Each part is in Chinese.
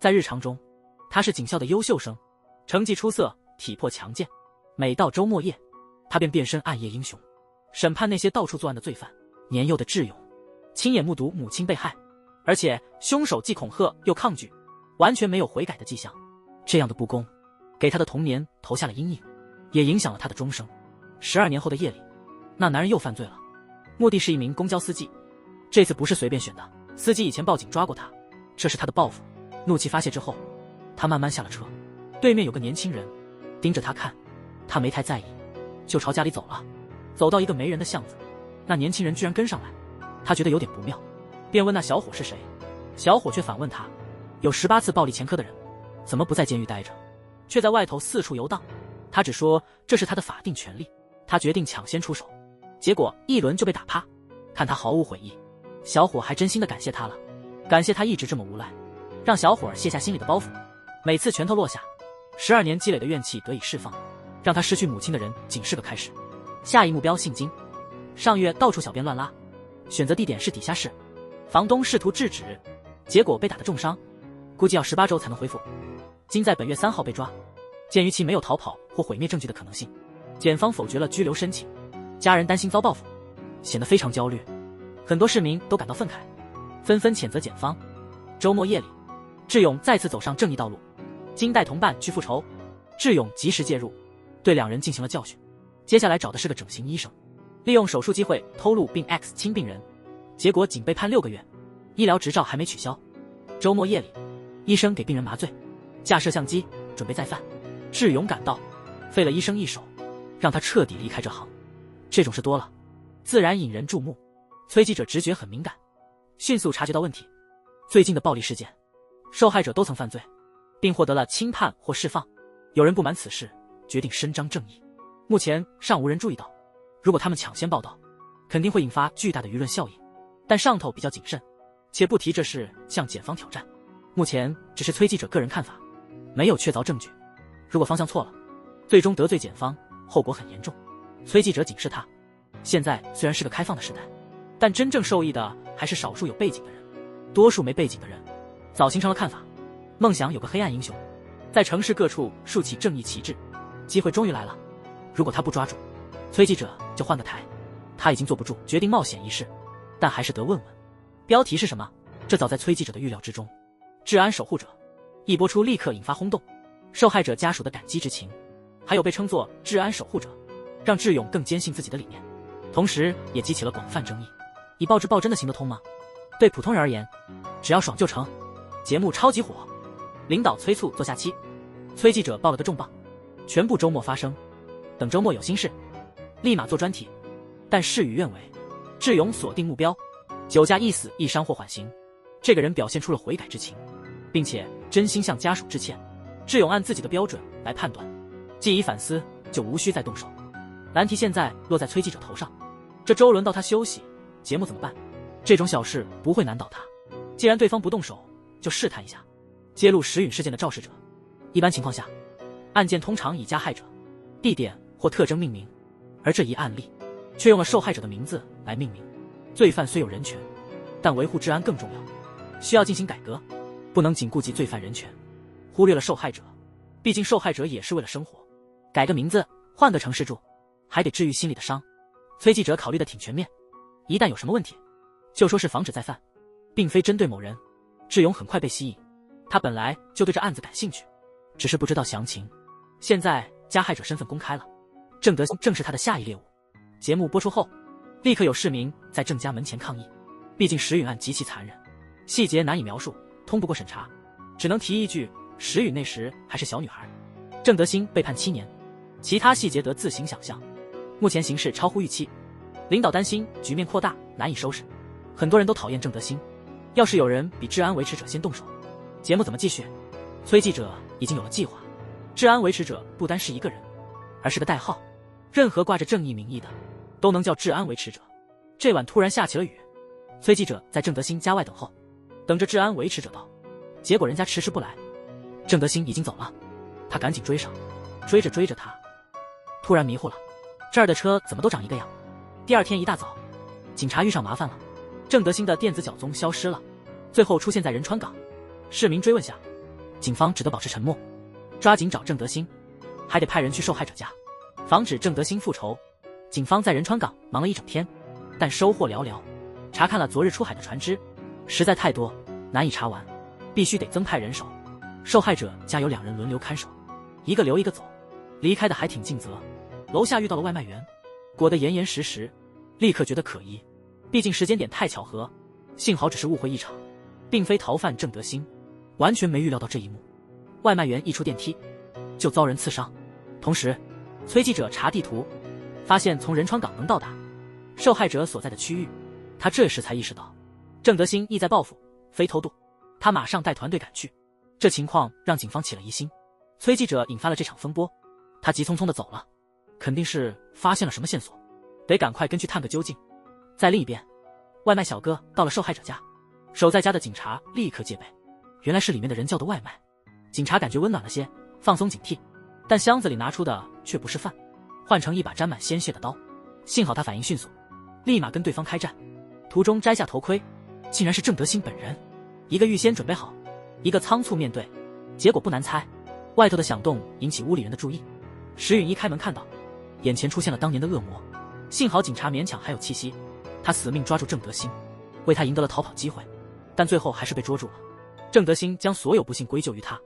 在日常中，他是警校的优秀生，成绩出色，体魄强健。每到周末夜，他便变身暗夜英雄，审判那些到处作案的罪犯。年幼的智勇亲眼目睹母亲被害，而且凶手既恐吓又抗拒，完全没有悔改的迹象。这样的不公给他的童年投下了阴影，也影响了他的终生。12年后的夜里，那男人又犯罪了，目的是一名公交司机。这次不是随便选的，司机以前报警抓过他，这是他的报复。怒气发泄之后，他慢慢下了车。对面有个年轻人盯着他看，他没太在意，就朝家里走了。走到一个没人的巷子，那年轻人居然跟上来，他觉得有点不妙，便问那小伙是谁。小伙却反问他，有18次暴力前科的人，怎么不在监狱待着，却在外头四处游荡？他只说这是他的法定权利。他决定抢先出手，结果一轮就被打趴。看他毫无悔意，小伙还真心的感谢他了，感谢他一直这么无赖，让小伙卸下心里的包袱。每次拳头落下，12年积累的怨气得以释放，让他失去母亲的人仅是个开始。下一目标姓金，上月到处小便乱拉，选择地点是地下室，房东试图制止，结果被打得重伤，估计要18周才能恢复。金在本月3号被抓，鉴于其没有逃跑或毁灭证据的可能性，检方否决了拘留申请。家人担心遭报复，显得非常焦虑，很多市民都感到愤慨，纷纷谴责检方。周末夜里，智勇再次走上正义道路，金带同伴去复仇，智勇及时介入，对两人进行了教训。接下来找的是个整形医生，利用手术机会偷录并 X 亲病人，结果仅被判6个月，医疗执照还没取消。周末夜里，医生给病人麻醉，架设相机准备再犯。智勇赶到，费了医生一手，让他彻底离开这行。这种事多了，自然引人注目。崔记者直觉很敏感，迅速察觉到问题。最近的暴力事件，受害者都曾犯罪，并获得了轻判或释放。有人不满此事，决定伸张正义。目前尚无人注意到，如果他们抢先报道，肯定会引发巨大的舆论效应。但上头比较谨慎，且不提这事向检方挑战。目前只是崔记者个人看法，没有确凿证据。如果方向错了，最终得罪检方，后果很严重。崔记者警示他，现在虽然是个开放的时代，但真正受益的还是少数有背景的人，多数没背景的人早形成了看法，梦想有个黑暗英雄，在城市各处竖起正义旗帜。机会终于来了，如果他不抓住，崔记者就换个台。他已经坐不住，决定冒险一试，但还是得问问标题是什么。这早在崔记者的预料之中。治安守护者一播出立刻引发轰动，受害者家属的感激之情，还有被称作治安守护者，让智勇更坚信自己的理念，同时也激起了广泛争议。以暴制暴真的行得通吗？对普通人而言，只要爽就成。节目超级火，领导催促做下期，崔记者报了个重磅，全部周末发生，等周末有心事立马做专题。但事与愿违，智勇锁定目标，酒驾一死一伤或缓刑。这个人表现出了悔改之情，并且真心向家属致歉。智勇按自己的标准来判断，既已反思，就无需再动手。难题现在落在崔记者头上，这周轮到他休息，节目怎么办？这种小事不会难倒他，既然对方不动手，就试探一下。揭露石允事件的肇事者，一般情况下，案件通常以加害者、地点或特征命名，而这一案例却用了受害者的名字来命名。罪犯虽有人权，但维护治安更重要，需要进行改革，不能仅顾及罪犯人权，忽略了受害者。毕竟受害者也是为了生活，改个名字，换个城市住，还得治愈心里的伤。崔记者考虑的挺全面，一旦有什么问题，就说是防止再犯，并非针对某人。智勇很快被吸引，他本来就对这案子感兴趣，只是不知道详情。现在加害者身份公开了，郑德兴正是他的下一猎物。节目播出后，立刻有市民在郑家门前抗议，毕竟石允案极其残忍，细节难以描述，通不过审查，只能提一句石允那时还是小女孩。郑德兴被判7年，其他细节得自行想象。目前形势超乎预期，领导担心局面扩大难以收拾，很多人都讨厌郑德兴。要是有人比治安维持者先动手，节目怎么继续？崔记者已经有了计划。治安维持者不单是一个人，而是个代号，任何挂着正义名义的都能叫治安维持者。这晚突然下起了雨，崔记者在郑德兴家外等候，等着治安维持者到，结果人家迟迟不来。郑德兴已经走了，他赶紧追上，追着他突然迷糊了，这儿的车怎么都长一个样。第二天一大早，警察遇上麻烦了，郑德兴的电子脚踪消失了，最后出现在仁川港。市民追问下，警方只得保持沉默，抓紧找郑德兴，还得派人去受害者家，防止郑德兴复仇。警方在仁川港忙了一整天，但收获寥寥。查看了昨日出海的船只，实在太多，难以查完，必须得增派人手。受害者家有2人轮流看守，一个留一个走，离开的还挺尽责。楼下遇到了外卖员，裹得严严实实，立刻觉得可疑，毕竟时间点太巧合。幸好只是误会一场，并非逃犯郑德兴，完全没预料到这一幕。外卖员一出电梯就遭人刺伤，同时崔记者查地图，发现从仁川港能到达受害者所在的区域。他这时才意识到郑德兴意在报复，非偷渡。他马上带团队赶去，这情况让警方起了疑心。崔记者引发了这场风波，他急匆匆地走了，肯定是发现了什么线索，得赶快跟去探个究竟。在另一边，外卖小哥到了受害者家，守在家的警察立刻戒备，原来是里面的人叫的外卖。警察感觉温暖了些，放松警惕，但箱子里拿出的却不是饭，换成一把沾满鲜血的刀。幸好他反应迅速，立马跟对方开战。途中摘下头盔，竟然是郑德兴本人，一个预先准备好，一个仓促面对。结果不难猜，外头的响动引起屋里人的注意。石允一开门看到，眼前出现了当年的恶魔。幸好警察勉强还有气息，他死命抓住郑德兴，为他赢得了逃跑机会，但最后还是被捉住了。郑德兴将所有不幸归咎于他，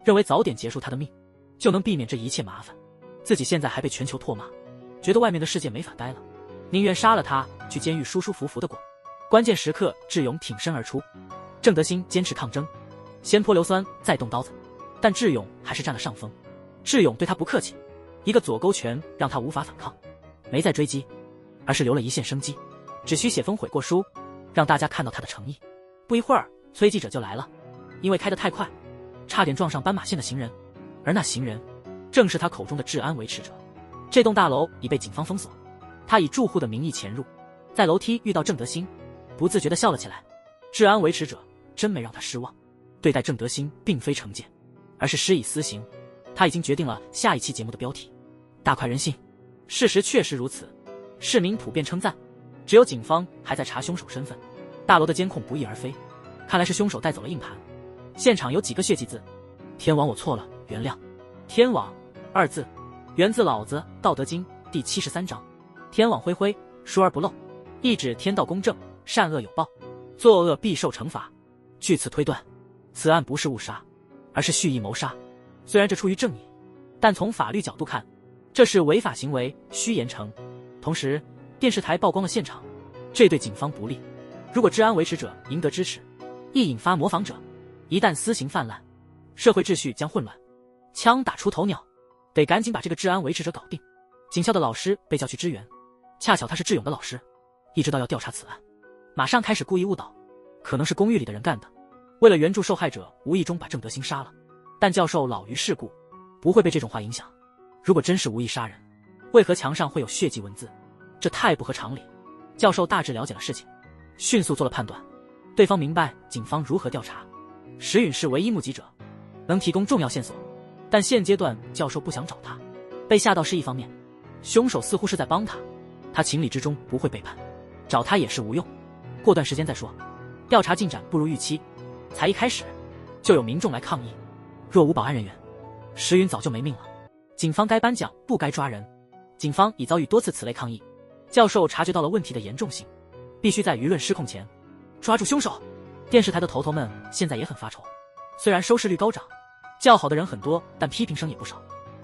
认为早点结束他的命，就能避免这一切麻烦。自己现在还被全球唾骂，觉得外面的世界没法待了，宁愿杀了他，去监狱舒舒服服的过。关键时刻，智勇挺身而出，郑德兴坚持抗争，先泼硫酸，再动刀子，但智勇还是占了上风。智勇对他不客气，一个左勾拳让他无法反抗，没再追击，而是留了一线生机，只需写封悔过书，让大家看到他的诚意。不一会儿，崔记者就来了，因为开得太快，差点撞上斑马线的行人，而那行人正是他口中的治安维持者。这栋大楼已被警方封锁，他以住户的名义潜入，在楼梯遇到郑德兴，不自觉地笑了起来。治安维持者真没让他失望，对待郑德兴并非惩戒，而是施以私刑。他已经决定了下一期节目的标题，大快人心。事实确实如此，市民普遍称赞。只有警方还在查凶手身份，大楼的监控不翼而飞，看来是凶手带走了硬盘。现场有几个血迹字，天王我错了，原谅。天网2字源自老子《道德经》第73章，天网恢恢，疏而不漏，意指天道公正，善恶有报，作恶必受惩罚。据此推断，此案不是误杀，而是蓄意谋杀。虽然这出于正义，但从法律角度看，这是违法行为，需严惩。同时，电视台曝光了现场，这对警方不利。如果治安维持者赢得支持，易引发模仿者，一旦私刑泛滥，社会秩序将混乱。枪打出头鸟，得赶紧把这个治安维持者搞定。警校的老师被叫去支援，恰巧他是智勇的老师，一知道要调查此案，马上开始故意误导，可能是公寓里的人干的。为了援助受害者，无意中把郑德兴杀了。但教授老于世故，不会被这种话影响。如果真是无意杀人，为何墙上会有血迹文字？这太不合常理。教授大致了解了事情，迅速做了判断。对方明白警方如何调查，石允是唯一目击者，能提供重要线索。但现阶段教授不想找他，被吓到是一方面，凶手似乎是在帮他，他情理之中不会背叛，找他也是无用，过段时间再说。调查进展不如预期，才一开始就有民众来抗议，若无保安人员，石允早就没命了。警方该颁奖不该抓人，警方已遭遇多次此类抗议。教授察觉到了问题的严重性，必须在舆论失控前抓住凶手。电视台的头头们现在也很发愁，虽然收视率高涨，叫好的人很多，但批评声也不少。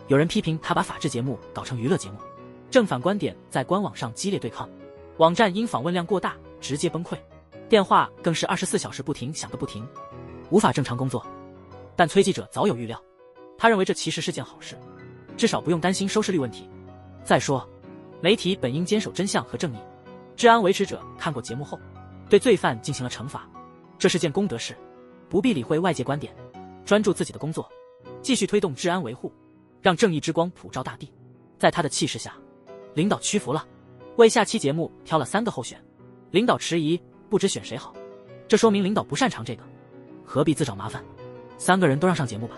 有人批评他把法制节目搞成娱乐节目，正反观点在官网上激烈对抗，网站因访问量过大直接崩溃，电话更是24小时不停响个不停，无法正常工作。但崔记者早有预料，他认为这其实是件好事，至少不用担心收视率问题。再说，媒体本应坚守真相和正义，治安维持者看过节目后，对罪犯进行了惩罚，这是件公德事，不必理会外界观点，专注自己的工作，继续推动治安维护，让正义之光普照大地。在他的气势下，领导屈服了，为下期节目挑了3个候选。领导迟疑，不知选谁好，这说明领导不擅长这个，何必自找麻烦？3个人都让上节目吧，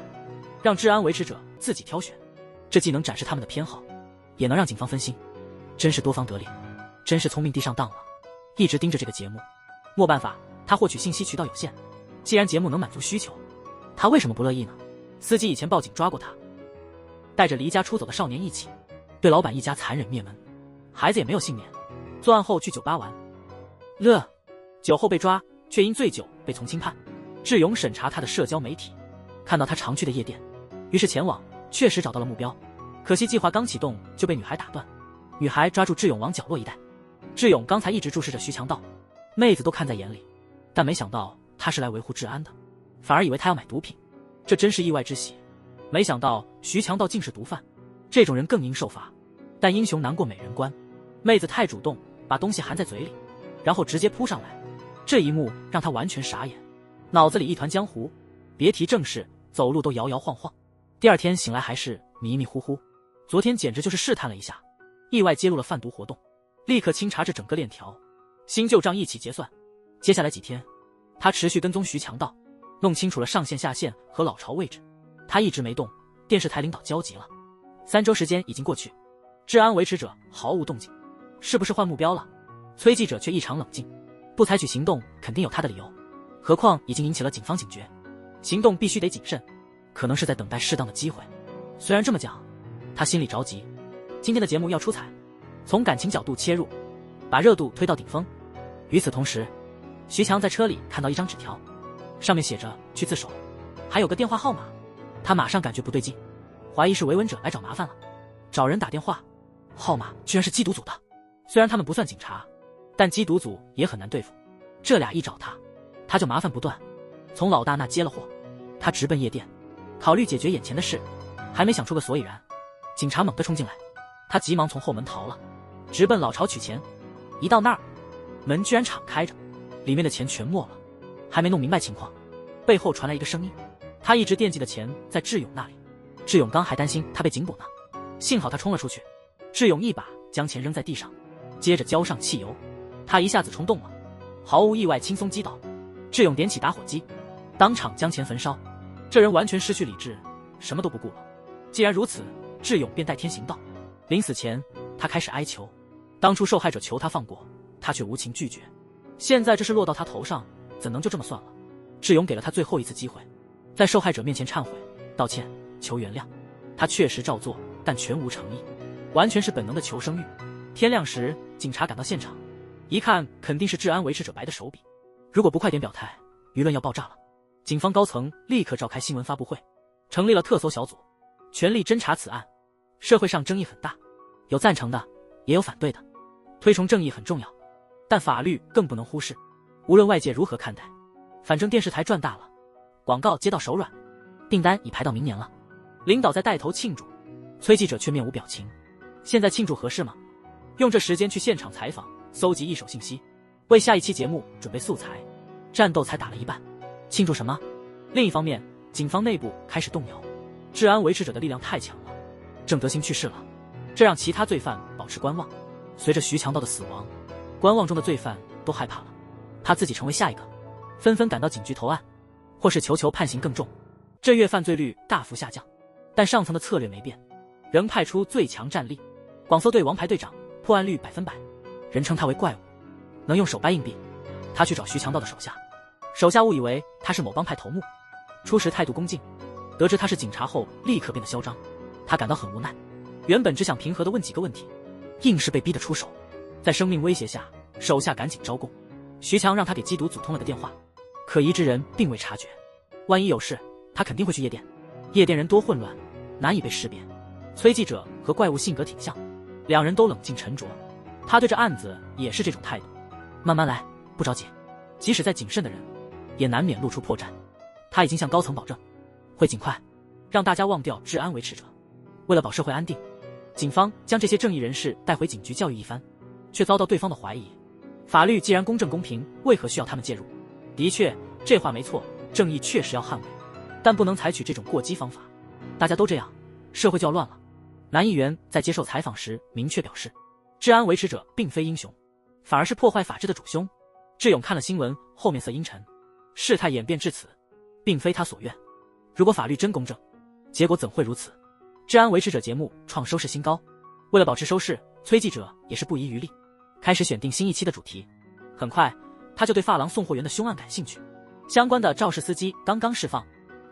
让治安维持者自己挑选，这既能展示他们的偏好，也能让警方分心。真是多方得利，真是聪明地上当了，一直盯着这个节目。没办法，他获取信息渠道有限，既然节目能满足需求，他为什么不乐意呢？司机以前报警抓过他，带着离家出走的少年一起，对老板一家残忍灭门，孩子也没有幸免。作案后去酒吧玩乐，酒后被抓，却因醉酒被从轻判。智勇审查他的社交媒体，看到他常去的夜店，于是前往，确实找到了目标。可惜计划刚启动就被女孩打断，女孩抓住智勇往角落一带。智勇刚才一直注视着徐强盗，妹子都看在眼里，但没想到他是来维护治安的，反而以为他要买毒品，这真是意外之喜。没想到徐强盗竟是毒贩，这种人更应受罚。但英雄难过美人关，妹子太主动，把东西含在嘴里，然后直接扑上来，这一幕让他完全傻眼，脑子里一团浆糊，别提正事，走路都摇摇晃晃。第二天醒来还是迷迷糊糊，昨天简直就是试探了一下，意外揭露了贩毒活动，立刻清查这整个链条，新旧账一起结算。接下来几天，他持续跟踪徐强盗，弄清楚了上线下线和老巢位置。他一直没动，电视台领导焦急了。3周时间已经过去，治安维持者毫无动静，是不是换目标了？崔记者却异常冷静，不采取行动肯定有他的理由，何况已经引起了警方警觉，行动必须得谨慎，可能是在等待适当的机会。虽然这么讲，他心里着急。今天的节目要出彩，从感情角度切入，把热度推到顶峰。与此同时，徐强在车里看到一张纸条，上面写着去自首，还有个电话号码。他马上感觉不对劲，怀疑是维稳者来找麻烦了，找人打电话，号码居然是缉毒组的。虽然他们不算警察，但缉毒组也很难对付，这俩一找他就麻烦不断。从老大那接了货，他直奔夜店，考虑解决眼前的事，还没想出个所以然，警察猛地冲进来，他急忙从后门逃了，直奔老巢取钱。一到那儿，门居然敞开着，里面的钱全没了。还没弄明白情况，背后传来一个声音，他一直惦记的钱在智勇那里。智勇刚还担心他被警捕呢，幸好他冲了出去，智勇一把将钱扔在地上，接着浇上汽油，他一下子冲动了，毫无意外轻松击倒。智勇点起打火机，当场将钱焚烧。这人完全失去理智，什么都不顾了。既然如此，智勇便代天行道。临死前，他开始哀求，当初受害者求他放过，他却无情拒绝。现在这事落到他头上，怎能就这么算了？智勇给了他最后一次机会，在受害者面前忏悔、道歉、求原谅。他确实照做，但全无诚意，完全是本能的求生欲。天亮时，警察赶到现场，一看肯定是治安维持者白的手笔，如果不快点表态，舆论要爆炸了。警方高层立刻召开新闻发布会，成立了特搜小组，全力侦查此案。社会上争议很大，有赞成的，也有反对的。推崇正义很重要，但法律更不能忽视。无论外界如何看待，反正电视台赚大了，广告接到手软，订单已排到明年了。领导在带头庆祝，崔记者却面无表情。现在庆祝合适吗？用这时间去现场采访，搜集一手信息，为下一期节目准备素材。战斗才打了一半，庆祝什么？另一方面，警方内部开始动摇，治安维持者的力量太强了。郑德兴去世了，这让其他罪犯保持观望。随着徐强盗的死亡，观望中的罪犯都害怕了，怕自己成为下一个，纷纷赶到警局投案，或是求判刑更重。这月犯罪率大幅下降，但上层的策略没变，仍派出最强战力，广搜队王牌队长，破案率100%，人称他为怪物，能用手掰硬币。他去找徐强盗的手下，手下误以为他是某帮派头目，初时态度恭敬，得知他是警察后立刻变得嚣张。他感到很无奈，原本只想平和地问几个问题，硬是被逼得出手。在生命威胁下，手下赶紧招供。徐强让他给缉毒组通了个电话，可疑之人并未察觉，万一有事，他肯定会去夜店，夜店人多混乱，难以被识别。崔记者和怪物性格挺像，两人都冷静沉着，他对这案子也是这种态度，慢慢来，不着急。即使再谨慎的人，也难免露出破绽。他已经向高层保证，会尽快让大家忘掉治安维持者。为了保社会安定，警方将这些正义人士带回警局教育一番，却遭到对方的怀疑。法律既然公正公平，为何需要他们介入？的确，这话没错，正义确实要捍卫，但不能采取这种过激方法。大家都这样，社会就要乱了。男议员在接受采访时明确表示，治安维持者并非英雄，反而是破坏法治的主凶。智勇看了新闻后面色阴沉，事态演变至此，并非他所愿。如果法律真公正，结果怎会如此？治安维持者节目创收视新高，为了保持收视，崔记者也是不遗余力，开始选定新一期的主题。很快，他就对发廊送货员的凶案感兴趣。相关的肇事司机刚刚释放，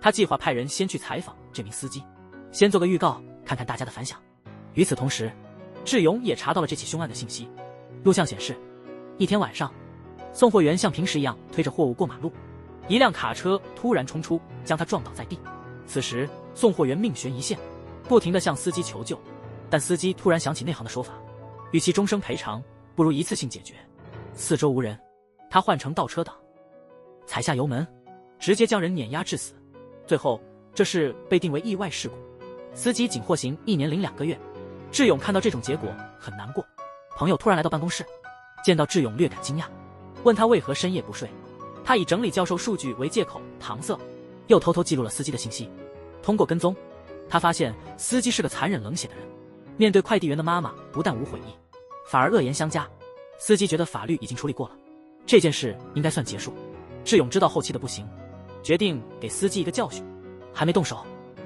他计划派人先去采访这名司机，先做个预告，看看大家的反响。与此同时，智勇也查到了这起凶案的信息。录像显示，一天晚上，送货员像平时一样推着货物过马路，一辆卡车突然冲出，将他撞倒在地。此时，送货员命悬一线，不停地向司机求救，但司机突然想起内行的说法，与其终生赔偿，不如一次性解决。四周无人，他换成倒车档，踩下油门，直接将人碾压致死。最后，这事被定为意外事故，司机仅获刑1年0.2个月。智勇看到这种结果很难过。朋友突然来到办公室，见到智勇略感惊讶，问他为何深夜不睡。他以整理教授数据为借口搪塞，又偷偷记录了司机的信息。通过跟踪，他发现司机是个残忍冷血的人，面对快递员的妈妈不但无悔意，反而恶言相加。司机觉得法律已经处理过了，这件事应该算结束。智勇知道后期的不行，决定给司机一个教训。还没动手，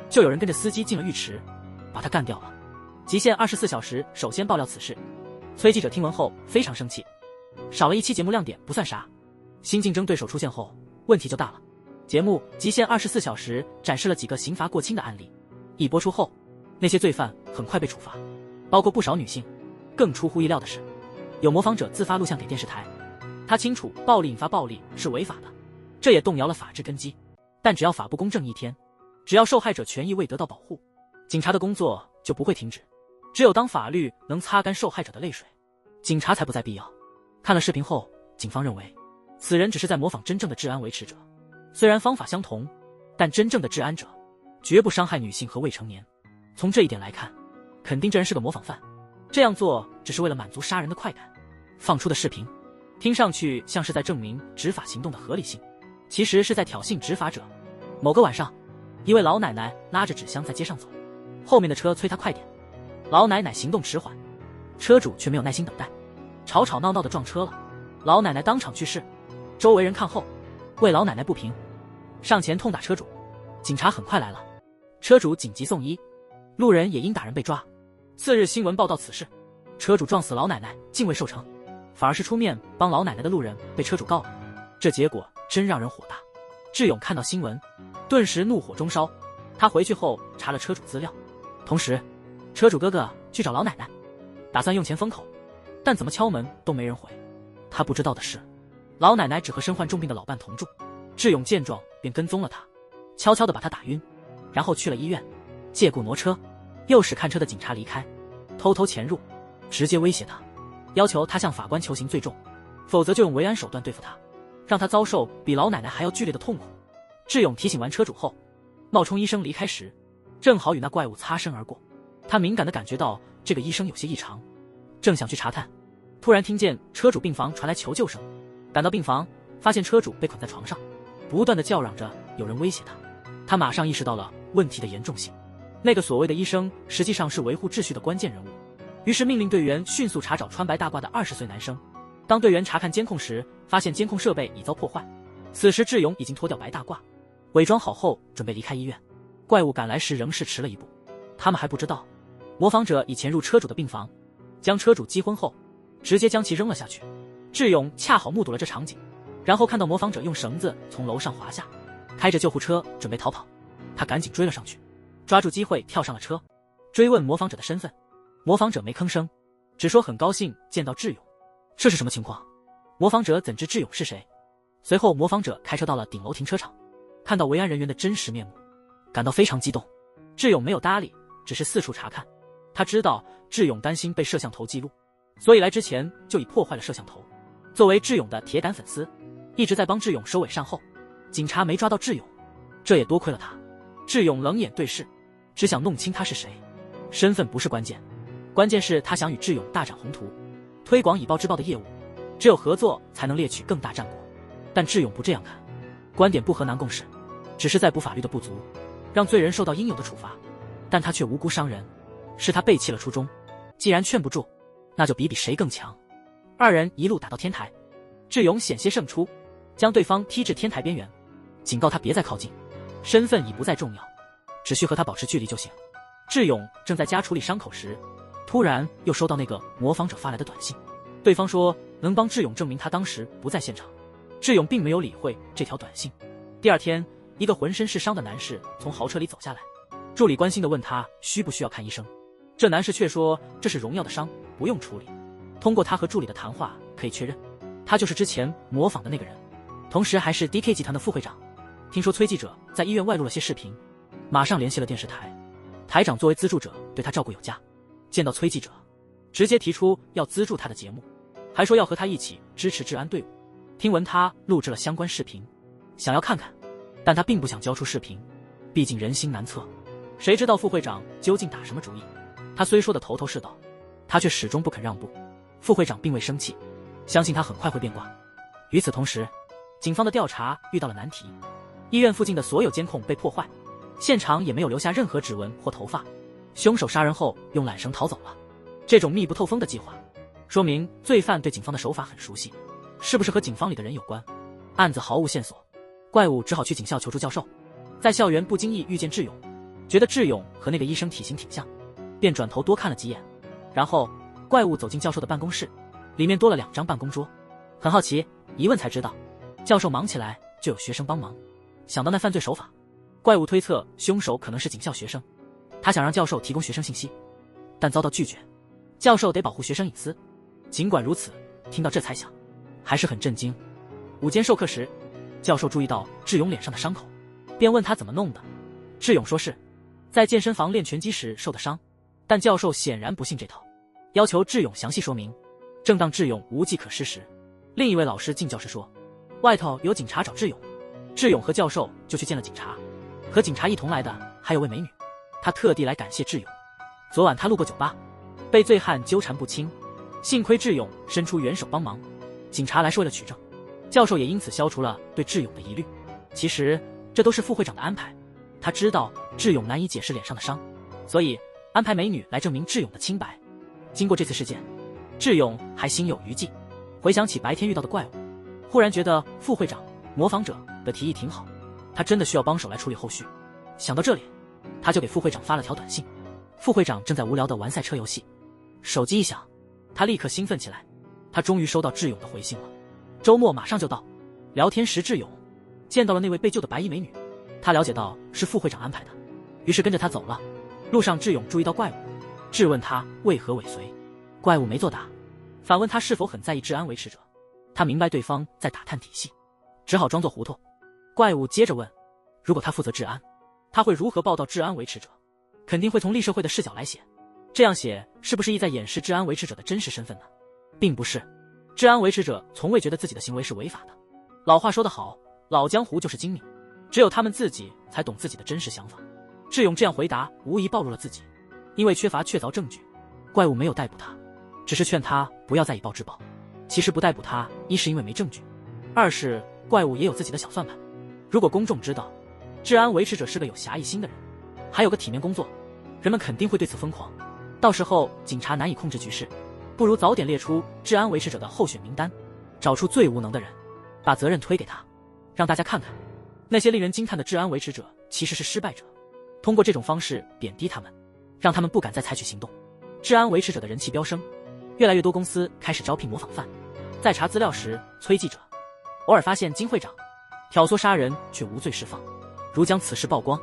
就有人跟着司机进了浴池，把他干掉了。极限24小时首先爆料此事，崔记者听闻后非常生气，少了一期节目亮点不算啥，新竞争对手出现后问题就大了。节目极限24小时展示了几个刑罚过轻的案例，一播出后，那些罪犯很快被处罚，包括不少女性。更出乎意料的是，有模仿者自发录像给电视台，他清楚暴力引发暴力是违法的，这也动摇了法治根基。但只要法不公正一天，只要受害者权益未得到保护，警察的工作就不会停止。只有当法律能擦干受害者的泪水，警察才不再必要。看了视频后，警方认为此人只是在模仿真正的治安维持者，虽然方法相同，但真正的治安者绝不伤害女性和未成年。从这一点来看，肯定这人是个模仿犯，这样做只是为了满足杀人的快感。放出的视频听上去像是在证明执法行动的合理性，其实是在挑衅执法者。某个晚上，一位老奶奶拉着纸箱在街上走，后面的车催她快点，老奶奶行动迟缓，车主却没有耐心等待，吵吵闹闹的撞车了，老奶奶当场去世。周围人看后为老奶奶不平，上前痛打车主。警察很快来了，车主紧急送医，路人也因打人被抓。次日新闻报道此事，车主撞死老奶奶竟未受惩，反而是出面帮老奶奶的路人被车主告了，这结果真让人火大。智勇看到新闻，顿时怒火中烧，他回去后查了车主资料，同时车主哥哥去找老奶奶，打算用钱封口，但怎么敲门都没人回。他不知道的是，老奶奶只和身患重病的老伴同住。智勇见状便跟踪了他，悄悄地把他打晕，然后去了医院，借故挪车，诱使看车的警察离开，偷偷潜入，直接威胁他，要求他向法官求刑最重，否则就用维安手段对付他，让他遭受比老奶奶还要剧烈的痛苦。智勇提醒完车主后，冒充医生离开时，正好与那怪物擦身而过。他敏感地感觉到这个医生有些异常，正想去查探，突然听见车主病房传来求救声，赶到病房，发现车主被捆在床上，不断地叫嚷着有人威胁他。他马上意识到了问题的严重性，那个所谓的医生实际上是维护秩序的关键人物，于是命令队员迅速查找穿白大褂的20岁男生。当队员查看监控时，发现监控设备已遭破坏。此时智勇已经脱掉白大褂，伪装好后准备离开医院。怪物赶来时仍是迟了一步，他们还不知道模仿者已潜入车主的病房，将车主击昏后直接将其扔了下去。智勇恰好目睹了这场景，然后看到模仿者用绳子从楼上滑下，开着救护车准备逃跑，他赶紧追了上去，抓住机会跳上了车，追问模仿者的身份。模仿者没吭声，只说很高兴见到智勇。这是什么情况？模仿者怎知智勇是谁？随后模仿者开车到了顶楼停车场，看到维安人员的真实面目，感到非常激动。智勇没有搭理，只是四处查看。他知道智勇担心被摄像头记录，所以来之前就已破坏了摄像头。作为智勇的铁杆粉丝，一直在帮智勇收尾善后。警察没抓到智勇，这也多亏了他。智勇冷眼对视，只想弄清他是谁。身份不是关键，关键是他想与智勇大展宏图，推广以暴制暴的业务，只有合作才能猎取更大战果。但智勇不这样看，观点不和难共识，只是在补法律的不足，让罪人受到应有的处罚。但他却无辜伤人，是他背弃了初衷。既然劝不住，那就比谁更强。二人一路打到天台，智勇险些胜出，将对方踢至天台边缘，警告他别再靠近，身份已不再重要，只需和他保持距离就行。智勇正在家处理伤口时，突然又收到那个模仿者发来的短信，对方说能帮智勇证明他当时不在现场。智勇并没有理会这条短信。第二天，一个浑身是伤的男士从豪车里走下来，助理关心地问他需不需要看医生，这男士却说这是荣耀的伤，不用处理。通过他和助理的谈话可以确认，他就是之前模仿的那个人，同时还是 DK 集团的副会长。听说崔记者在医院外录了些视频，马上联系了电视台，台长作为资助者对他照顾有加，见到崔记者直接提出要资助他的节目，还说要和他一起支持治安队伍。听闻他录制了相关视频，想要看看，但他并不想交出视频，毕竟人心难测，谁知道副会长究竟打什么主意。他虽说的头头是道，他却始终不肯让步。副会长并未生气，相信他很快会变卦。与此同时，警方的调查遇到了难题，医院附近的所有监控被破坏，现场也没有留下任何指纹或头发，凶手杀人后用缆绳逃走了。这种密不透风的计划，说明罪犯对警方的手法很熟悉，是不是和警方里的人有关？案子毫无线索，怪物只好去警校求助教授。在校园不经意遇见智勇，觉得智勇和那个医生体型挺像，便转头多看了几眼。然后怪物走进教授的办公室，里面多了2张办公桌。很好奇，一问才知道，教授忙起来就有学生帮忙。想到那犯罪手法，怪物推测凶手可能是警校学生，他想让教授提供学生信息，但遭到拒绝。教授得保护学生隐私。尽管如此，听到这猜想，还是很震惊。午间授课时，教授注意到智勇脸上的伤口，便问他怎么弄的。智勇说是在健身房练拳击时受的伤，但教授显然不信这套，要求智勇详细说明。正当智勇无计可施时，另一位老师进教室说外头有警察找智勇。智勇和教授就去见了警察，和警察一同来的还有位美女，她特地来感谢智勇。昨晚她路过酒吧，被醉汉纠缠不清，幸亏智勇伸出援手帮忙。警察来是为了取证，教授也因此消除了对智勇的疑虑。其实这都是副会长的安排，他知道智勇难以解释脸上的伤，所以安排美女来证明智勇的清白。经过这次事件，智勇还心有余悸，回想起白天遇到的怪物，忽然觉得副会长、模仿者的提议挺好，他真的需要帮手来处理后续。想到这里，他就给副会长发了条短信。副会长正在无聊地玩赛车游戏，手机一响，他立刻兴奋起来，他终于收到智勇的回信了。周末马上就到。聊天时，智勇见到了那位被救的白衣美女，他了解到是副会长安排的，于是跟着他走了。路上，智勇注意到怪物，质问他为何尾随。怪物没作答，反问他是否很在意治安维持者。他明白对方在打探底细，只好装作糊涂。怪物接着问，如果他负责治安，他会如何报道治安维持者？肯定会从立社会的视角来写，这样写是不是意在掩饰治安维持者的真实身份呢？并不是，治安维持者从未觉得自己的行为是违法的。老话说得好，老江湖就是精明，只有他们自己才懂自己的真实想法。智勇这样回答无疑暴露了自己，因为缺乏确凿证据，怪物没有逮捕他，只是劝他不要再以暴制暴。其实不逮捕他，一是因为没证据，二是怪物也有自己的小算盘。如果公众知道治安维持者是个有侠义心的人，还有个体面工作，人们肯定会对此疯狂，到时候警察难以控制局势，不如早点列出治安维持者的候选名单，找出最无能的人，把责任推给他，让大家看看那些令人惊叹的治安维持者其实是失败者，通过这种方式贬低他们，让他们不敢再采取行动。治安维持者的人气飙升，越来越多公司开始招聘模仿犯。在查资料时，崔记者偶尔发现金会长挑唆杀人却无罪释放，如将此事曝光，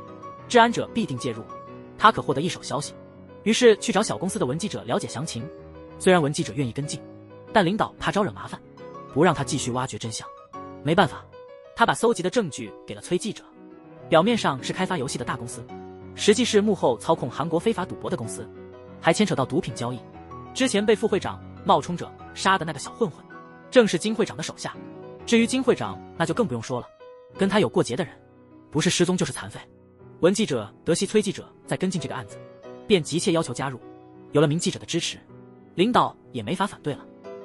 治安者必定介入，他可获得一手消息，于是去找小公司的文记者了解详情。虽然文记者愿意跟进，但领导怕招惹麻烦，不让他继续挖掘真相。没办法，他把搜集的证据给了崔记者。表面上是开发游戏的大公司，实际是幕后操控韩国非法赌博的公司，还牵扯到毒品交易。之前被副会长冒充者杀的那个小混混，正是金会长的手下。至于金会长，那就更不用说了，跟他有过节的人，不是失踪就是残废。文记者得悉崔记者在跟进这个案子，便急切要求加入。有了明记者的支持，领导也没法反对了。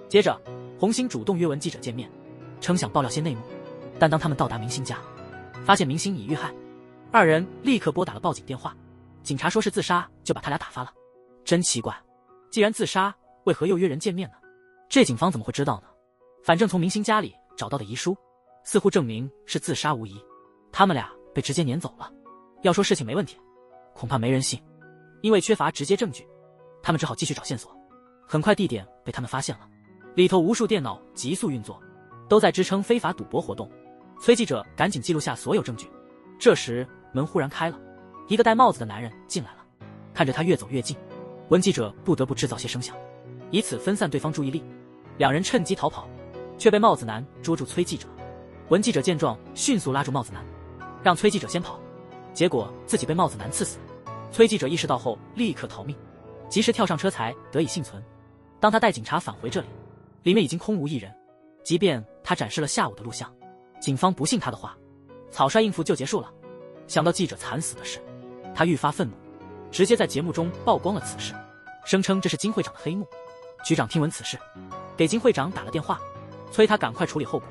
接着，红星主动约文记者见面，称想爆料些内幕。但当他们到达明星家，发现明星已遇害，二人立刻拨打了报警电话。警察说是自杀，就把他俩打发了。真奇怪，既然自杀，为何又约人见面呢？这警方怎么会知道呢？反正从明星家里找到的遗书，似乎证明是自杀无疑。他们俩被直接撵走了。要说事情没问题，恐怕没人信。因为缺乏直接证据，他们只好继续找线索。很快地点被他们发现了，里头无数电脑急速运作，都在支撑非法赌博活动。崔记者赶紧记录下所有证据，这时门忽然开了，一个戴帽子的男人进来了。看着他越走越近，文记者不得不制造些声响，以此分散对方注意力。两人趁机逃跑，却被帽子男捉住崔记者。文记者见状，迅速拉住帽子男，让崔记者先跑，结果自己被帽子男刺死。崔记者意识到后立刻逃命，及时跳上车才得以幸存。当他带警察返回这里，里面已经空无一人。即便他展示了下午的录像，警方不信他的话，草率应付就结束了。想到记者惨死的事，他愈发愤怒，直接在节目中曝光了此事，声称这是金会长的黑幕。局长听闻此事，给金会长打了电话，催他赶快处理后果。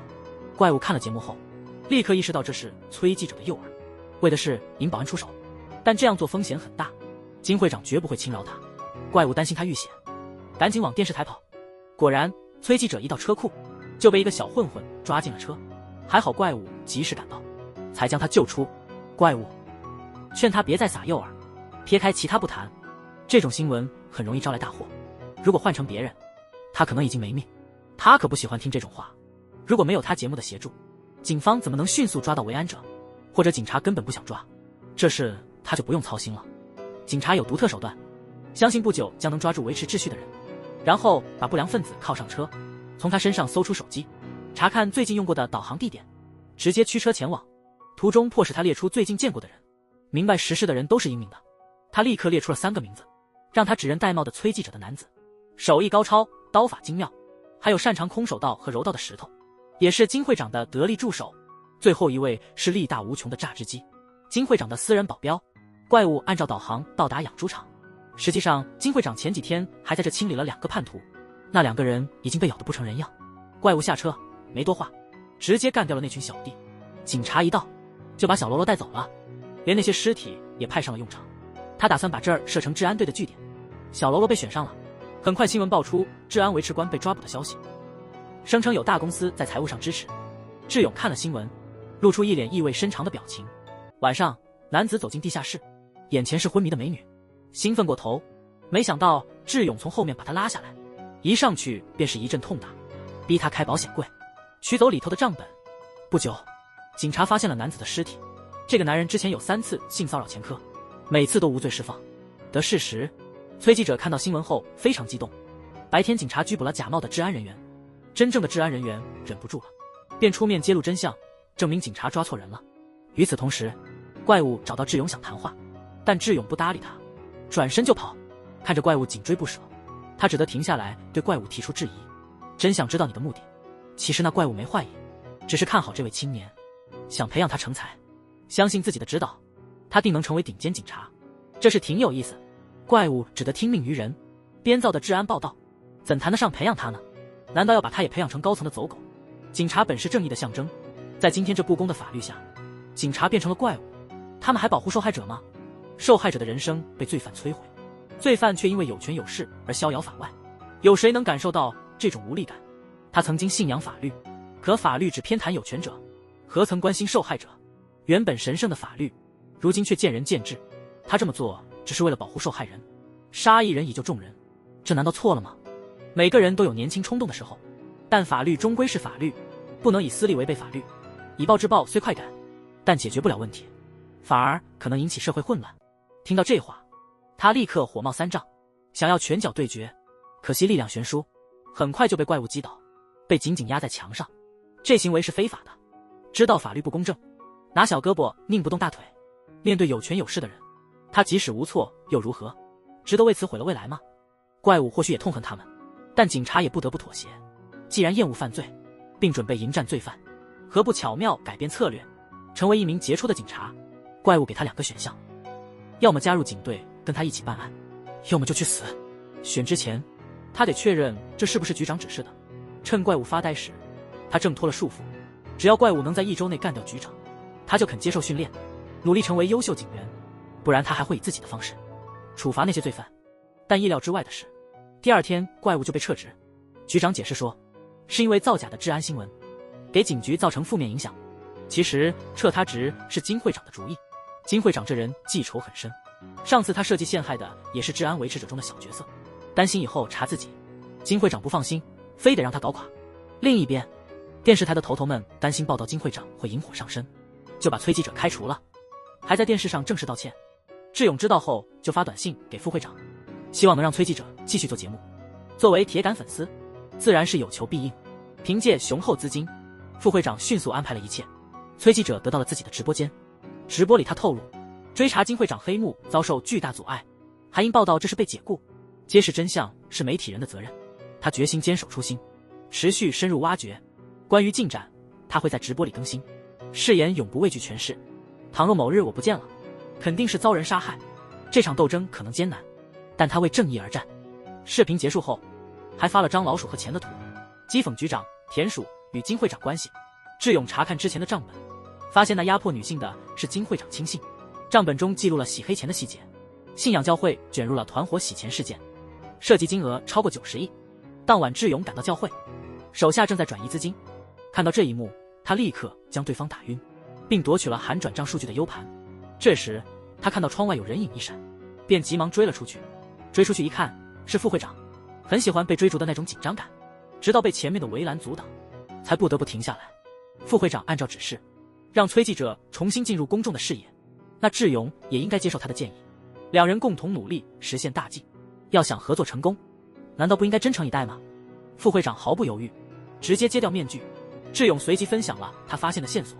怪物看了节目后，立刻意识到这是崔记者的诱饵，为的是引保安出手，但这样做风险很大，金会长绝不会轻饶他。怪物担心他遇险，赶紧往电视台跑。果然，崔记者一到车库，就被一个小混混抓进了车，还好怪物及时赶到，才将他救出。怪物劝他别再撒诱饵，撇开其他不谈，这种新闻很容易招来大祸。如果换成别人，他可能已经没命。他可不喜欢听这种话。如果没有他节目的协助，警方怎么能迅速抓到为安者？或者警察根本不想抓，这事他就不用操心了。警察有独特手段，相信不久将能抓住维持秩序的人，然后把不良分子铐上车，从他身上搜出手机，查看最近用过的导航地点，直接驱车前往，途中迫使他列出最近见过的人。明白实事的人都是英明的，他立刻列出了3个名字，让他指认戴帽的崔记者的男子，手艺高超，刀法精妙，还有擅长空手道和柔道的石头，也是金会长的得力助手。最后一位是力大无穷的榨汁机，金会长的私人保镖。怪物按照导航到达养猪场，实际上金会长前几天还在这清理了2个叛徒，那2个人已经被咬得不成人样。怪物下车没多话，直接干掉了那群小弟。警察一到就把小喽啰带走了，连那些尸体也派上了用场。他打算把这儿设成治安队的据点。小喽啰被选上了，很快新闻爆出治安维持官被抓捕的消息，声称有大公司在财务上支持。智勇看了新闻，露出一脸意味深长的表情。晚上，男子走进地下室，眼前是昏迷的美女，兴奋过头，没想到智勇从后面把他拉下来，一上去便是一阵痛打，逼他开保险柜，取走里头的账本。不久，警察发现了男子的尸体。这个男人之前有3次性骚扰前科，每次都无罪释放。得事实，崔记者看到新闻后非常激动。白天警察拘捕了假冒的治安人员，真正的治安人员忍不住了，便出面揭露真相，证明警察抓错人了。与此同时，怪物找到智勇想谈话，但智勇不搭理他，转身就跑。看着怪物紧追不舍，他只得停下来对怪物提出质疑：真想知道你的目的。其实那怪物没坏意，只是看好这位青年，想培养他成才，相信自己的指导，他定能成为顶尖警察。这事挺有意思。怪物只得听命于人，编造的治安报道怎谈得上培养他呢？难道要把他也培养成高层的走狗？警察本是正义的象征，在今天这不公的法律下，警察变成了怪物，他们还保护受害者吗？受害者的人生被罪犯摧毁，罪犯却因为有权有势而逍遥法外，有谁能感受到这种无力感？他曾经信仰法律，可法律只偏袒有权者，何曾关心受害者？原本神圣的法律，如今却见仁见智。他这么做只是为了保护受害人，杀一人以救众人，这难道错了吗？每个人都有年轻冲动的时候，但法律终归是法律，不能以私利违背法律。以暴制暴虽快感，但解决不了问题，反而可能引起社会混乱。听到这话，他立刻火冒三丈，想要拳脚对决，可惜力量悬殊，很快就被怪物击倒，被紧紧压在墙上。这行为是非法的，知道法律不公正，拿小胳膊拧不动大腿。面对有权有势的人，他即使无错又如何？值得为此毁了未来吗？怪物或许也痛恨他们，但警察也不得不妥协。既然厌恶犯罪，并准备迎战罪犯，何不巧妙改变策略，成为一名杰出的警察？怪物给他2个选项，要么加入警队跟他一起办案，要么就去死。选之前，他得确认这是不是局长指示的。趁怪物发呆时，他挣脱了束缚，只要怪物能在1周内干掉局长，他就肯接受训练，努力成为优秀警员，不然他还会以自己的方式处罚那些罪犯。但意料之外的是，第2天怪物就被撤职。局长解释说，是因为造假的治安新闻给警局造成负面影响。其实撤他职是金会长的主意。金会长这人记仇很深，上次他设计陷害的也是治安维持者中的小角色，担心以后查自己，金会长不放心，非得让他搞垮。另一边，电视台的头头们担心报道金会长会引火上身，就把崔记者开除了。还在电视上正式道歉。智勇知道后就发短信给副会长，希望能让崔记者继续做节目。作为铁杆粉丝，自然是有求必应。凭借雄厚资金，副会长迅速安排了一切。崔记者得到了自己的直播间，直播里他透露，追查金会长黑幕遭受巨大阻碍，还因报道这是被解雇，揭示真相是媒体人的责任。他决心坚守初心，持续深入挖掘。关于进展，他会在直播里更新，誓言永不畏惧权势。倘若某日我不见了，肯定是遭人杀害。这场斗争可能艰难，但他为正义而战。视频结束后，还发了张老鼠和钱的图，讥讽局长田鼠与金会长关系。智勇查看之前的账本，发现那压迫女性的是金会长亲信，账本中记录了洗黑钱的细节。信仰教会卷入了团伙洗钱事件，涉及金额超过90亿。当晚智勇赶到教会，手下正在转移资金。看到这一幕，他立刻将对方打晕，并夺取了含转账数据的 U 盘。这时他看到窗外有人影一闪，便急忙追了出去。追出去一看，是副会长。很喜欢被追逐的那种紧张感，直到被前面的围栏阻挡，才不得不停下来。副会长按照指示，让崔记者重新进入公众的视野。那智勇也应该接受他的建议，两人共同努力实现大计。要想合作成功，难道不应该真诚以待吗？副会长毫不犹豫，直接揭掉面具。智勇随即分享了他发现的线索：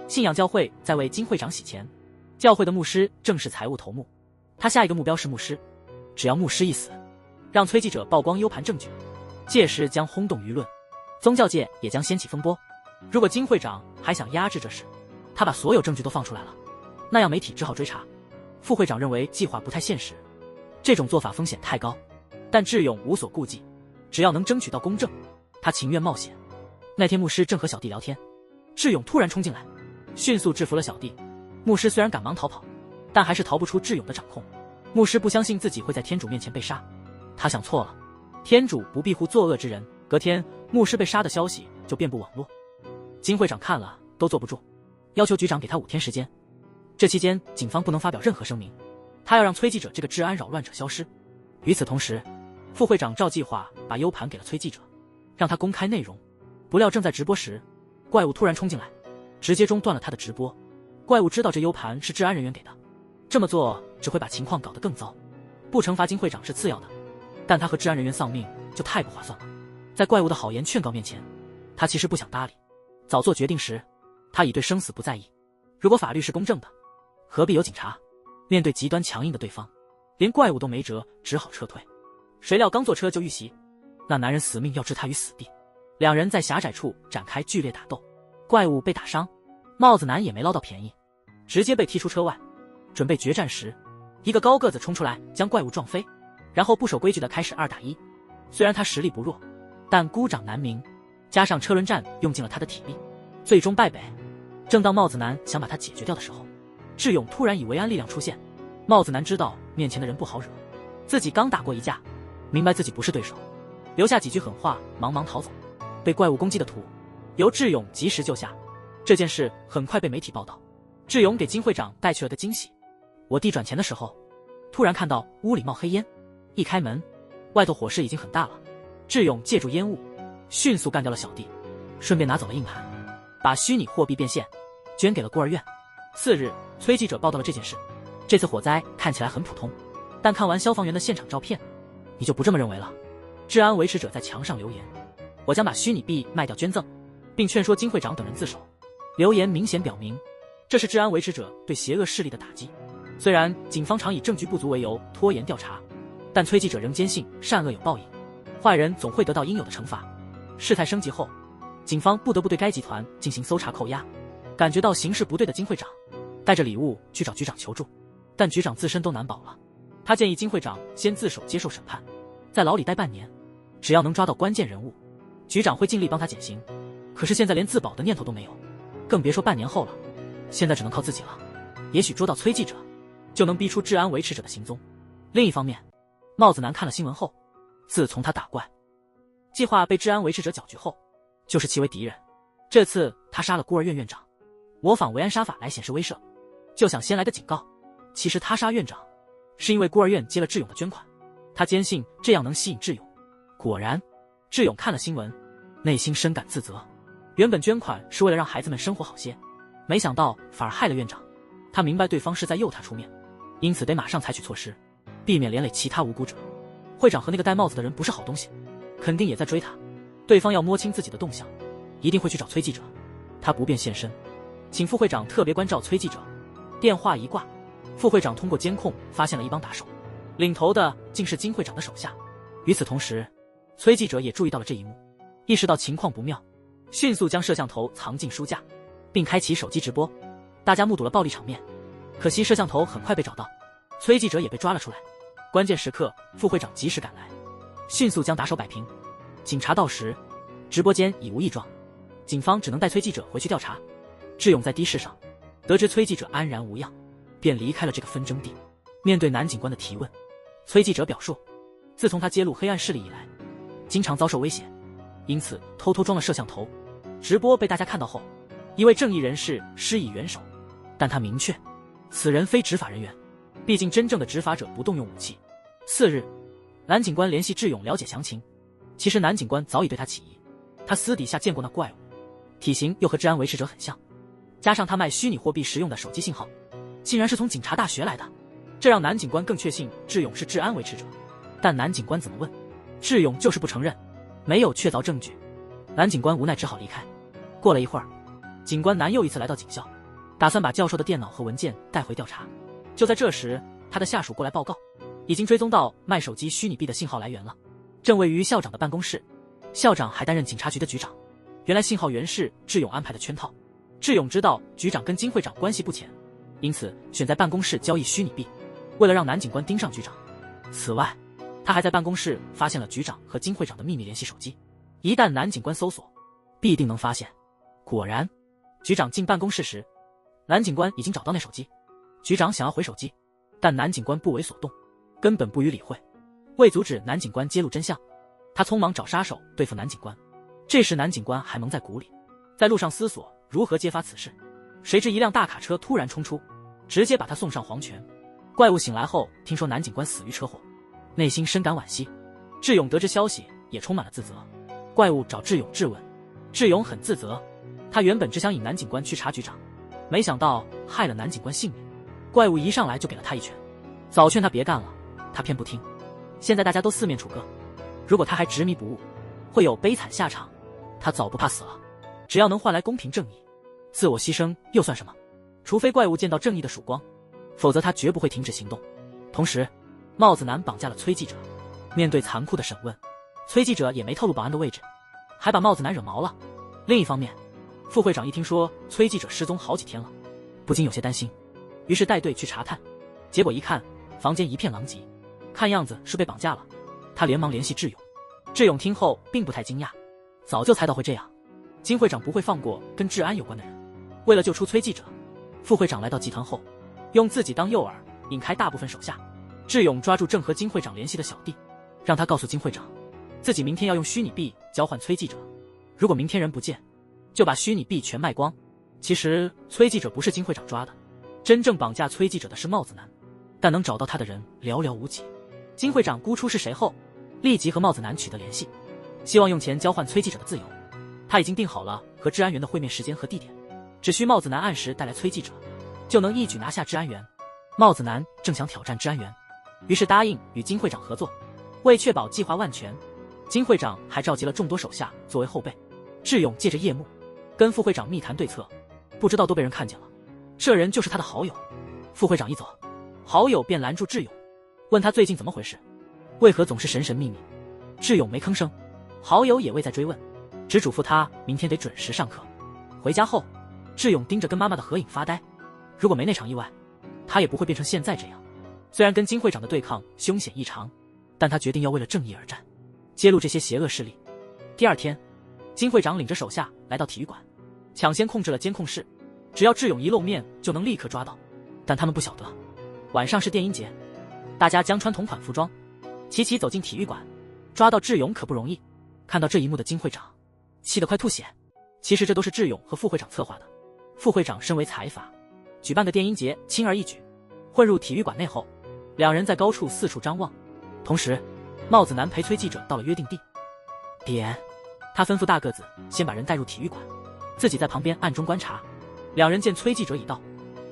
信仰教会在为金会长洗钱，教会的牧师正是财务头目。他下一个目标是牧师，只要牧师一死，让崔记者曝光 U 盘证据，届时将轰动舆论，宗教界也将掀起风波。如果金会长还想压制这事，他把所有证据都放出来了，那样媒体只好追查。副会长认为计划不太现实，这种做法风险太高，但智勇无所顾忌，只要能争取到公正，他情愿冒险。那天牧师正和小弟聊天，智勇突然冲进来，迅速制服了小弟。牧师虽然赶忙逃跑，但还是逃不出智勇的掌控。牧师不相信自己会在天主面前被杀，他想错了，天主不庇护作恶之人。隔天，牧师被杀的消息就遍布网络。金会长看了都坐不住，要求局长给他5天时间。这期间，警方不能发表任何声明，他要让崔记者这个治安扰乱者消失。与此同时，副会长照计划把 U 盘给了崔记者，让他公开内容。不料正在直播时，怪物突然冲进来，直接中断了他的直播。怪物知道这 U 盘是治安人员给的，这么做只会把情况搞得更糟。不惩罚金会长是次要的，但他和治安人员丧命就太不划算了。在怪物的好言劝告面前，他其实不想搭理。早做决定时，他已对生死不在意。如果法律是公正的，何必有警察？面对极端强硬的对方，连怪物都没辙，只好撤退。谁料刚坐车就遇袭，那男人死命要置他于死地。两人在狭窄处展开剧烈打斗，怪物被打伤，帽子男也没捞到便宜，直接被踢出车外。准备决战时，一个高个子冲出来将怪物撞飞，然后不守规矩的开始2打1。虽然他实力不弱，但孤掌难鸣，加上车轮战用尽了他的体力，最终败北。正当帽子男想把他解决掉的时候，智勇突然以维安力量出现。帽子男知道面前的人不好惹，自己刚打过一架，明白自己不是对手，留下几句狠话，忙忙逃走。被怪物攻击的图由智勇及时救下。这件事很快被媒体报道，智勇给金会长带去了个惊喜。我弟转钱的时候，突然看到屋里冒黑烟，一开门，外头火势已经很大了。智勇借助烟雾，迅速干掉了小弟，顺便拿走了硬盘，把虚拟货币变现，捐给了孤儿院。次日，崔记者报道了这件事。这次火灾看起来很普通，但看完消防员的现场照片，你就不这么认为了。治安维持者在墙上留言：我将把虚拟币卖掉捐赠，并劝说金会长等人自首。留言明显表明，这是治安维持者对邪恶势力的打击。虽然警方常以证据不足为由拖延调查，但崔记者仍坚信善恶有报应，坏人总会得到应有的惩罚。事态升级后，警方不得不对该集团进行搜查扣押。感觉到形势不对的金会长带着礼物去找局长求助，但局长自身都难保了。他建议金会长先自首接受审判，在牢里待半年，只要能抓到关键人物，局长会尽力帮他减刑。可是现在连自保的念头都没有，更别说半年后了。现在只能靠自己了。也许捉到崔记者，就能逼出治安维持者的行踪。另一方面，帽子男看了新闻后，自从他打怪计划被治安维持者搅局后，就是其为敌人。这次他杀了孤儿院院长，模仿维安杀法来显示威慑，就想先来个警告。其实他杀院长是因为孤儿院接了智勇的捐款，他坚信这样能吸引智勇。果然，智勇看了新闻，内心深感自责。原本捐款是为了让孩子们生活好些，没想到反而害了院长。他明白对方是在诱他出面，因此得马上采取措施，避免连累其他无辜者。会长和那个戴帽子的人不是好东西，肯定也在追他。对方要摸清自己的动向，一定会去找崔记者。他不便现身，请副会长特别关照崔记者。电话一挂，副会长通过监控发现了一帮打手，领头的竟是金会长的手下。与此同时，崔记者也注意到了这一幕，意识到情况不妙，迅速将摄像头藏进书架，并开启手机直播。大家目睹了暴力场面，可惜摄像头很快被找到，崔记者也被抓了出来。关键时刻，副会长及时赶来，迅速将打手摆平。警察到时，直播间已无异状，警方只能带崔记者回去调查。智勇在的士上得知崔记者安然无恙，便离开了这个纷争地。面对男警官的提问，崔记者表述，自从他揭露黑暗势力以来，经常遭受威胁，因此偷偷装了摄像头。直播被大家看到后，一位正义人士施以援手，但他明确此人非执法人员，毕竟真正的执法者不动用武器。次日，男警官联系智勇了解详情，其实男警官早已对他起疑，他私底下见过那怪物，体型又和治安维持者很像，加上他卖虚拟货币时用的手机信号，竟然是从警察大学来的，这让男警官更确信智勇是治安维持者。但男警官怎么问，智勇就是不承认，没有确凿证据。男警官无奈只好离开。过了一会儿，警官男又一次来到警校，打算把教授的电脑和文件带回调查。就在这时，他的下属过来报告，已经追踪到卖手机虚拟币的信号来源了，正位于校长的办公室。校长还担任警察局的局长，原来信号源是智勇安排的圈套。智勇知道局长跟金会长关系不浅，因此选在办公室交易虚拟币，为了让男警官盯上局长。此外，他还在办公室发现了局长和金会长的秘密联系手机，一旦男警官搜索，必定能发现。果然，局长进办公室时，男警官已经找到那手机。局长想要回手机，但男警官不为所动，根本不予理会。为阻止男警官揭露真相，他匆忙找杀手对付男警官。这时男警官还蒙在鼓里，在路上思索如何揭发此事，谁知一辆大卡车突然冲出，直接把他送上黄泉。怪物醒来后听说男警官死于车祸，内心深感惋惜。智勇得知消息也充满了自责。怪物找智勇质问，智勇很自责，他原本只想引男警官去查局长，没想到害了男警官性命。怪物一上来就给了他一拳，早劝他别干了，他偏不听。现在大家都四面楚歌，如果他还执迷不悟，会有悲惨下场。他早不怕死了，只要能换来公平正义，自我牺牲又算什么？除非怪物见到正义的曙光，否则他绝不会停止行动。同时，帽子男绑架了崔记者，面对残酷的审问，崔记者也没透露保安的位置，还把帽子男惹毛了。另一方面，副会长一听说崔记者失踪好几天了，不禁有些担心，于是带队去查探。结果一看，房间一片狼藉，看样子是被绑架了。他连忙联系智勇，智勇听后并不太惊讶，早就猜到会这样。金会长不会放过跟治安有关的人。为了救出崔记者，副会长来到集团后，用自己当诱饵，引开大部分手下。智勇抓住正和金会长联系的小弟，让他告诉金会长，自己明天要用虚拟币交换崔记者，如果明天人不见，就把虚拟币全卖光。其实崔记者不是金会长抓的，真正绑架崔记者的是帽子男，但能找到他的人寥寥无几。金会长估出是谁后，立即和帽子男取得联系，希望用钱交换崔记者的自由。他已经定好了和治安员的会面时间和地点，只需帽子男按时带来崔记者，就能一举拿下治安员。帽子男正想挑战治安员，于是答应与金会长合作。为确保计划万全，金会长还召集了众多手下作为后备。智勇借着夜幕跟副会长密谈对策，不知道都被人看见了，这人就是他的好友。副会长一走，好友便拦住智勇，问他最近怎么回事，为何总是神神秘秘。智勇没吭声，好友也未再追问，只嘱咐他明天得准时上课。回家后，智勇盯着跟妈妈的合影发呆，如果没那场意外，他也不会变成现在这样。虽然跟金会长的对抗凶险异常，但他决定要为了正义而战，揭露这些邪恶势力。第二天，金会长领着手下来到体育馆，抢先控制了监控室，只要智勇一露面就能立刻抓到。但他们不晓得，晚上是电音节，大家将穿同款服装，齐齐走进体育馆，抓到智勇可不容易。看到这一幕的金会长气得快吐血。其实这都是智勇和副会长策划的。副会长身为财阀，举办个电音节轻而易举。混入体育馆内后，两人在高处四处张望，同时帽子男陪崔记者到了约定地点，他吩咐大个子先把人带入体育馆，自己在旁边暗中观察。两人见崔记者已到，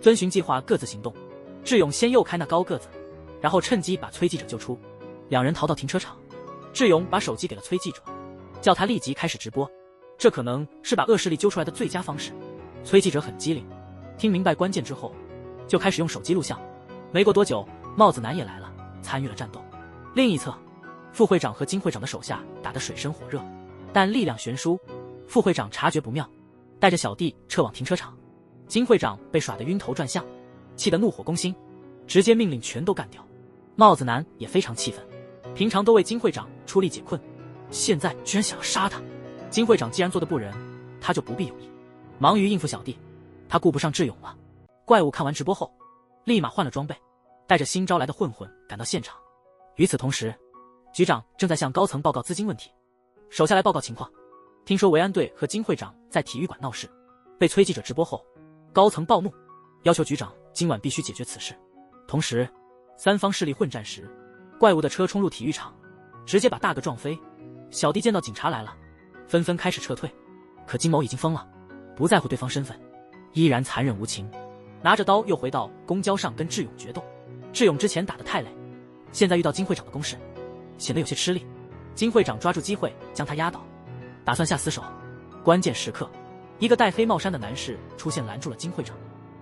遵循计划各自行动。智勇先诱开那高个子，然后趁机把崔记者救出。两人逃到停车场，智勇把手机给了崔记者，叫他立即开始直播，这可能是把恶势力揪出来的最佳方式。崔记者很机灵，听明白关键之后，就开始用手机录像。没过多久，帽子男也来了，参与了战斗。另一侧，副会长和金会长的手下打得水深火热，但力量悬殊。副会长察觉不妙，带着小弟撤往停车场。金会长被耍得晕头转向，气得怒火攻心，直接命令全都干掉。帽子男也非常气愤，平常都为金会长出力解困，现在居然想要杀他。金会长既然做得不仁，他就不必有意，忙于应付小弟，他顾不上智勇了。怪物看完直播后，立马换了装备，带着新招来的混混赶到现场。与此同时，局长正在向高层报告资金问题，手下来报告情况。听说维安队和金会长在体育馆闹事，被崔记者直播后，高层暴怒，要求局长今晚必须解决此事。同时，三方势力混战时，怪物的车冲入体育场，直接把大个撞飞。小弟见到警察来了，纷纷开始撤退。可金某已经疯了，不在乎对方身份，依然残忍无情，拿着刀又回到公交上跟智勇决斗。智勇之前打得太累，现在遇到金会长的攻势，显得有些吃力。金会长抓住机会将他压倒，打算下死手。关键时刻，一个戴黑帽衫的男士出现拦住了金会长。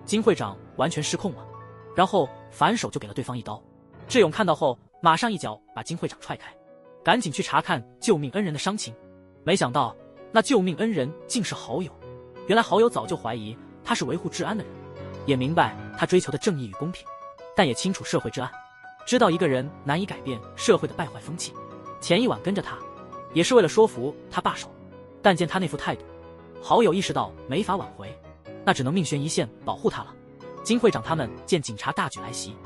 金会长完全失控了，然后反手就给了对方一刀。智勇看到后马上一脚把金会长踹开，赶紧去查看救命恩人的伤情。没想到那救命恩人竟是好友。原来好友早就怀疑他是维护治安的人，也明白他追求的正义与公平，但也清楚社会之暗，知道一个人难以改变社会的败坏风气。前一晚跟着他也是为了说服他罢手，但见他那副态度，好友意识到没法挽回，那只能命悬一线保护他了。金会长他们见警察大举来袭，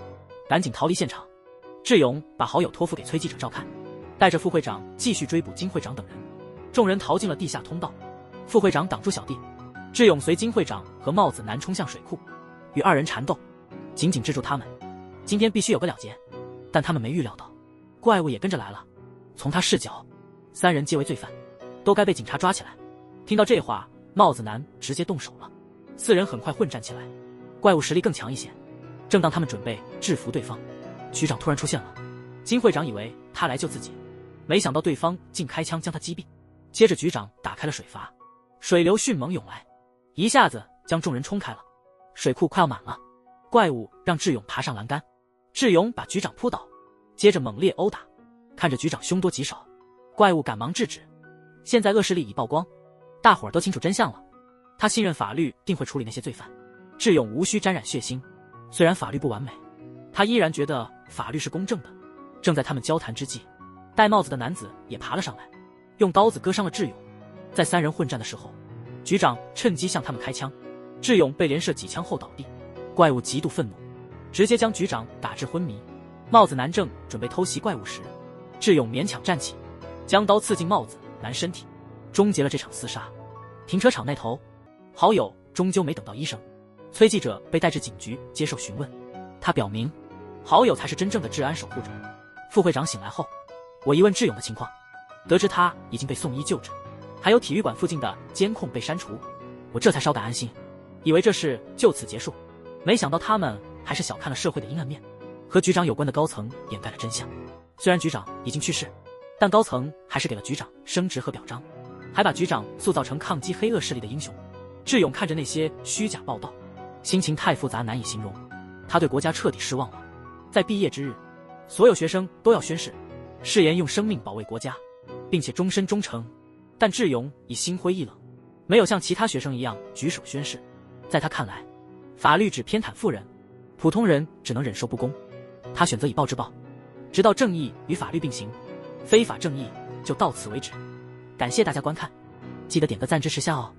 赶紧逃离现场。智勇把好友托付给崔记者照看，带着副会长继续追捕金会长等人。众人逃进了地下通道，副会长挡住小弟，智勇随金会长和帽子男冲向水库，与二人缠斗，紧紧制住他们。今天必须有个了结。但他们没预料到，怪物也跟着来了。从他视角，三人皆为罪犯，都该被警察抓起来。听到这话，帽子男直接动手了。四人很快混战起来，怪物实力更强一些。正当他们准备制服对方，局长突然出现了。金会长以为他来救自己，没想到对方竟开枪将他击毙。接着局长打开了水阀，水流迅猛涌来，一下子将众人冲开了。水库快要满了，怪物让智勇爬上栏杆，智勇把局长扑倒，接着猛烈殴打。看着局长凶多吉少，怪物赶忙制止。现在恶势力已曝光，大伙儿都清楚真相了。他信任法律定会处理那些罪犯，智勇无需沾染血腥。虽然法律不完美，他依然觉得法律是公正的。正在他们交谈之际，戴帽子的男子也爬了上来，用刀子割伤了智勇。在三人混战的时候，局长趁机向他们开枪，智勇被连射几枪后倒地。怪物极度愤怒，直接将局长打至昏迷。帽子男正准备偷袭怪物时，智勇勉强站起，将刀刺进帽子男身体，终结了这场厮杀。停车场那头，好友终究没等到医生，崔记者被带至警局接受询问。他表明，好友才是真正的治安守护者。副会长醒来后，我一问智勇的情况，得知他已经被送医救治，还有体育馆附近的监控被删除，我这才稍感安心，以为这事就此结束。没想到他们还是小看了社会的阴暗面，和局长有关的高层掩盖了真相。虽然局长已经去世，但高层还是给了局长升职和表彰，还把局长塑造成抗击黑恶势力的英雄。智勇看着那些虚假报道，心情太复杂难以形容。他对国家彻底失望了。在毕业之日，所有学生都要宣誓，誓言用生命保卫国家，并且终身忠诚。但智勇已心灰意冷，没有像其他学生一样举手宣誓。在他看来，法律只偏袒富人，普通人只能忍受不公。他选择以暴制暴，直到正义与法律并行，非法正义就到此为止。感谢大家观看，记得点个赞支持下哦。